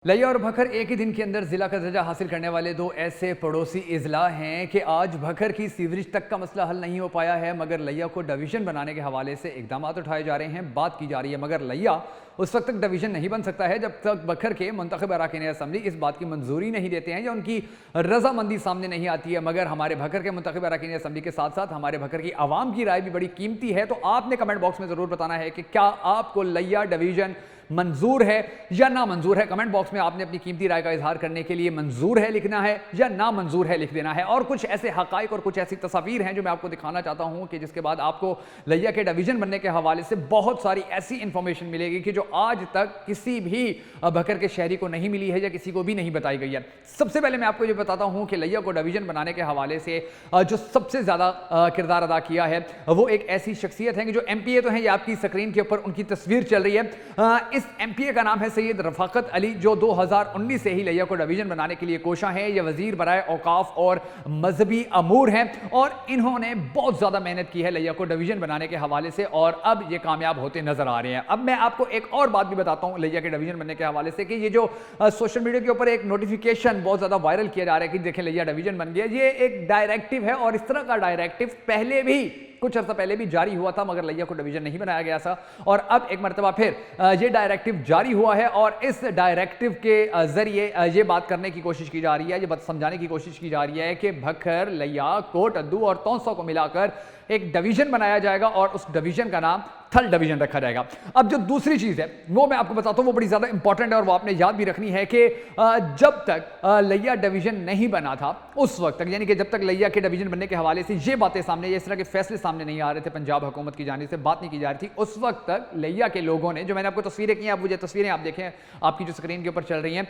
لیا اور بھکر ایک ہی دن کے اندر ضلع کا درجہ حاصل کرنے والے دو ایسے پڑوسی اضلاع ہیں کہ آج بھکر کی سیوریج تک کا مسئلہ حل نہیں ہو پایا ہے، مگر لیا کو ڈویژن بنانے کے حوالے سے اقدامات اٹھائے جا رہے ہیں، بات کی جا رہی ہے، مگر لیا اس وقت تک ڈویژن نہیں بن سکتا ہے جب تک بھکر کے منتخب اراکین اسمبلی اس بات کی منظوری نہیں دیتے ہیں یا ان کی رضامندی سامنے نہیں آتی ہے۔ مگر ہمارے بھکر کے منتخب اراکین اسمبلی کے ساتھ ساتھ ہمارے بھکر کی عوام کی رائے بھی بڑی قیمتی ہے، تو آپ نے کمنٹ باکس میں ضرور بتانا ہے کہ کیا آپ کو لیا ڈویژن منظور ہے یا نامنظور ہے۔ کمنٹ باکس میں آپ نے اپنی قیمتی رائے کا اظہار کرنے کے لیے منظور ہے لکھنا ہے یا نامنظور ہے لکھ دینا ہے، اور کچھ ایسے حقائق اور کچھ ایسی تصاویر ہیں جو میں آپ کو دکھانا چاہتا ہوں کہ جس کے بعد آپ کو لیا کے ڈویژن بننے کے حوالے سے بہت ساری ایسی انفارمیشن ملے گی کہ جو آج تک کسی بھی بھکر کے شہری کو نہیں ملی ہے یا کسی کو بھی نہیں بتائی گئی ہے۔ سب سے پہلے میں آپ کو یہ بتاتا ہوں کہ لیا کو ڈویژن بنانے کے حوالے سے جو سب سے زیادہ کردار ادا کیا ہے وہ ایک ایسی شخصیت ہے کہ جو ایم پی اے تو ہیں، یہ آپ کی سکرین کے اوپر ان کی تصویر چل رہی ہے۔ اس ایم پی اے کا نام ہے سید رفاقت علی، جو 2019 سے ہی لیا کو ڈویژن بنانے کے لیے کوشاں ہیں۔ یہ وزیر برائے اوقاف اور مذہبی امور ہیں اور انہوں نے بہت زیادہ محنت کی ہے لیا کو ڈویژن بنانے کے حوالے سے، اور اب یہ کامیاب ہوتے نظر آ رہے ہیں۔ اب میں آپ کو ایک اور بات بھی بتاتا ہوں لیا کے ڈویژن بننے کے حوالے سے کہ یہ جو سوشل میڈیا کے اوپر ایک نوٹیفیکیشن بہت زیادہ وائرل کیا جا رہا ہے کہ دیکھیں لیا ڈویژن بن گیا، یہ ایک ڈائریکٹو ہے، اور اس طرح کا ڈائریکٹو پہلے بھی کچھ عرصہ پہلے بھی جاری ہوا تھا، مگر لیا کو ڈویژن نہیں بنایا گیا تھا، اور اب ایک مرتبہ پھر یہ ڈائریکٹو جاری ہوا ہے، اور اس ڈائریکٹو کے ذریعے یہ بات کرنے کی کوشش کی جا رہی ہے، یہ بات سمجھانے کی کوشش کی جا رہی ہے کہ بھکر، لیا، کوٹ ادو اور تونسا کو ملا کر ایک ڈویژن بنایا جائے گا، اور اس ڈویژن کا نام تھل ڈویژن رکھا جائے گا۔ اب جو دوسری چیز ہے وہ میں آپ کو بتاتا ہوں، وہ بڑی زیادہ امپورٹنٹ ہے اور وہ آپ نے یاد بھی رکھنی ہے کہ جب تک لیا ڈویژن نہیں بنا تھا اس وقت تک، یعنی کہ جب تک لیا کے ڈویژن بننے کے حوالے سے یہ باتیں سامنے، اس طرح کے فیصلے سامنے نہیں آ رہے تھے، پنجاب حکومت کی جانب سے بات نہیں کی جا رہی تھی، اس وقت تک لیا کے لوگوں نے، جو میں نے آپ کو تصویریں کی ہیں، اب وہ یہ تصویریں آپ دیکھیں آپ کی جو سکرین کے اوپر چل رہی ہیں،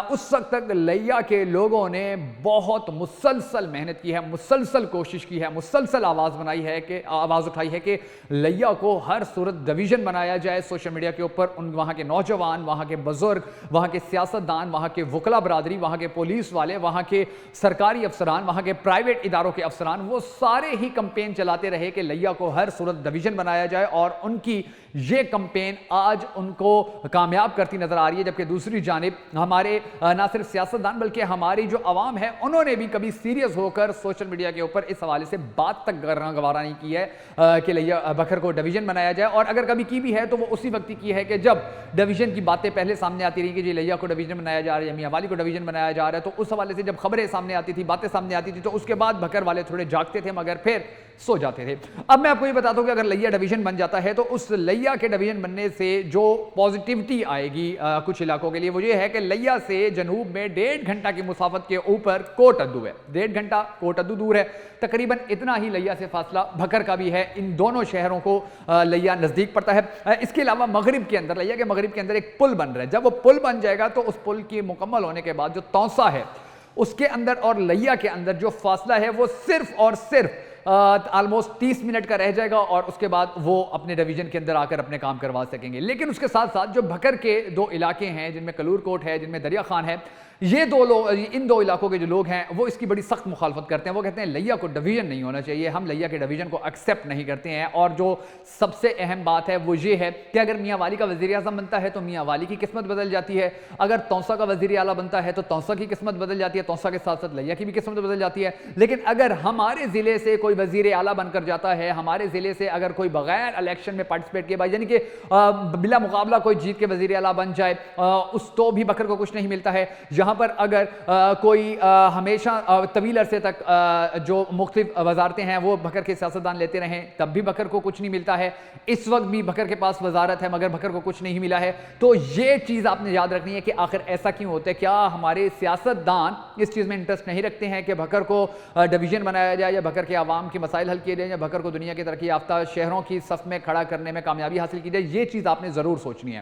اس وقت تک لیا کے لوگوں نے بہت مسلسل محنت کی ہے، مسلسل کوشش کی ہے، مسلسل آواز بنائی ہے کہ آواز اٹھائی ہے کہ لیا کو ہر صورت ڈویژن بنایا جائے۔ سوشل میڈیا کے اوپر وہاں کے نوجوان، وہاں کے بزرگ، وہاں کے سیاستدان، وہاں کے وکلا برادری، وہاں کے پولیس والے، وہاں کے سرکاری افسران، وہاں کے پرائیویٹ اداروں کے افسران، وہ سارے ہی کمپین چلاتے رہے کہ لیا کو ہر صورت ڈویژن بنایا جائے، اور ان کی یہ کمپین آج ان کو کامیاب کرتی نظر آ رہی ہے۔ جبکہ دوسری جانب ہمارے نہ صرف سیاستدان بلکہ ہماری جو عوام ہے انہوں نے بھی کبھی سیریس ہو کر سوشل میڈیا کے اوپر اس حوالے سے بات تک کرنا گوارا نہیں کی ہے کہ لیا بھکر کو ڈویژن بنایا جائے، اور اگر کبھی کی بھی ہے تو وہ اسی وقت کی ہے کہ جب ڈویژن کی باتیں پہلے سامنے آتی رہی کہ جی لیا کو ڈویژن بنایا جا رہا ہے یا میاں والی کو ڈویژن بنایا جا رہا ہے، تو اس حوالے سے جب خبریں سامنے آتی تھی، باتیں سامنے آتی تھی، تو اس کے بعد بھکر والے تھوڑے جاگتے تھے مگر پھر سو جاتے تھے۔ اب میں آپ کو یہ بتا دوں کہ اگر لیا ڈویژن بن جاتا ہے تو اس لیا کے ڈویژن بننے سے جو پازیٹیوٹی آئے گی کچھ علاقوں کے لیے، وہ یہ ہے کہ لیا سے جنوب میں 1.5 گھنٹہ کی مسافت کے اوپر کوٹ ادو ہے، 1.5 گھنٹہ کوٹ ادو دور ہے، تقریباً اتنا ہی لیا سے فاصلہ بھکر کا بھی ہے۔ ان دونوں شہروں کو لیا نزدیک پڑتا ہے۔ اس کے علاوہ مغرب کے اندر، لیا کے مغرب کے اندر ایک پل بن رہا ہے، جب وہ پل بن جائے گا تو اس پل کی مکمل ہونے کے بعد جو تونسا ہے اس کے اندر اور لیا کے اندر جو فاصلہ ہے وہ صرف اور صرف آلموسٹ 30 منٹ کا رہ جائے گا، اور اس کے بعد وہ اپنے ڈویژن کے اندر آ کر اپنے کام کروا سکیں گے۔ لیکن اس کے ساتھ ساتھ جو بھکر کے دو علاقے ہیں جن میں کلور کوٹ ہے، جن میں دریا خان ہے، یہ دو لوگ، ان دو علاقوں کے جو لوگ ہیں وہ اس کی بڑی سخت مخالفت کرتے ہیں۔ وہ کہتے ہیں لیا کو ڈویژن نہیں ہونا چاہیے، ہم لیا کے ڈویژن کو ایکسیپٹ نہیں کرتے ہیں، اور جو سب سے اہم بات ہے وہ یہ ہے کہ اگر میاں والی کا وزیر اعظم بنتا ہے تو میاں والی کی قسمت بدل جاتی ہے، اگر تونسا کا وزیر اعلیٰ بنتا ہے تو تونسا کی قسمت بدل جاتی ہے، تونسا کے ساتھ ساتھ لیا کی بھی قسمت بدل جاتی ہے۔ لیکن اگر ہمارے ضلع سے کوئی وزیر اعلیٰ بن کر جاتا ہے، ہمارے ضلع سے اگر کوئی بغیر الیکشن میں پارٹیسپیٹ کیے یعنی کہ بلا مقابلہ کوئی جیت کے وزیر اعلیٰ بن جائے، اس تو بھی بھکر کو کچھ نہیں ملتا ہے۔ یہاں پر اگر کوئی ہمیشہ طویل عرصے تک جو مختلف وزارتیں ہیں وہ بھکر کے سیاستدان لیتے رہیں تب بھی بھکر کو کچھ نہیں ملتا ہے، اس وقت بھی بھکر کے پاس وزارت ہے مگر بھکر کو کچھ نہیں ملا ہے۔ تو یہ چیز آپ نے یاد رکھنی ہے کہ آخر ایسا کیوں ہوتا ہے؟ کیا ہمارے سیاستدان اس چیز میں انٹرسٹ نہیں رکھتے ہیں کہ بھکر کو ڈویژن بنایا جائے یا بھکر کے عوام کے مسائل حل کیے جائیں یا بھکر کو دنیا کے ترقی یافتہ شہروں کی صف میں کھڑا کرنے میں کامیابی حاصل کی جائے؟ یہ چیز آپ نے ضرور سوچنی ہے۔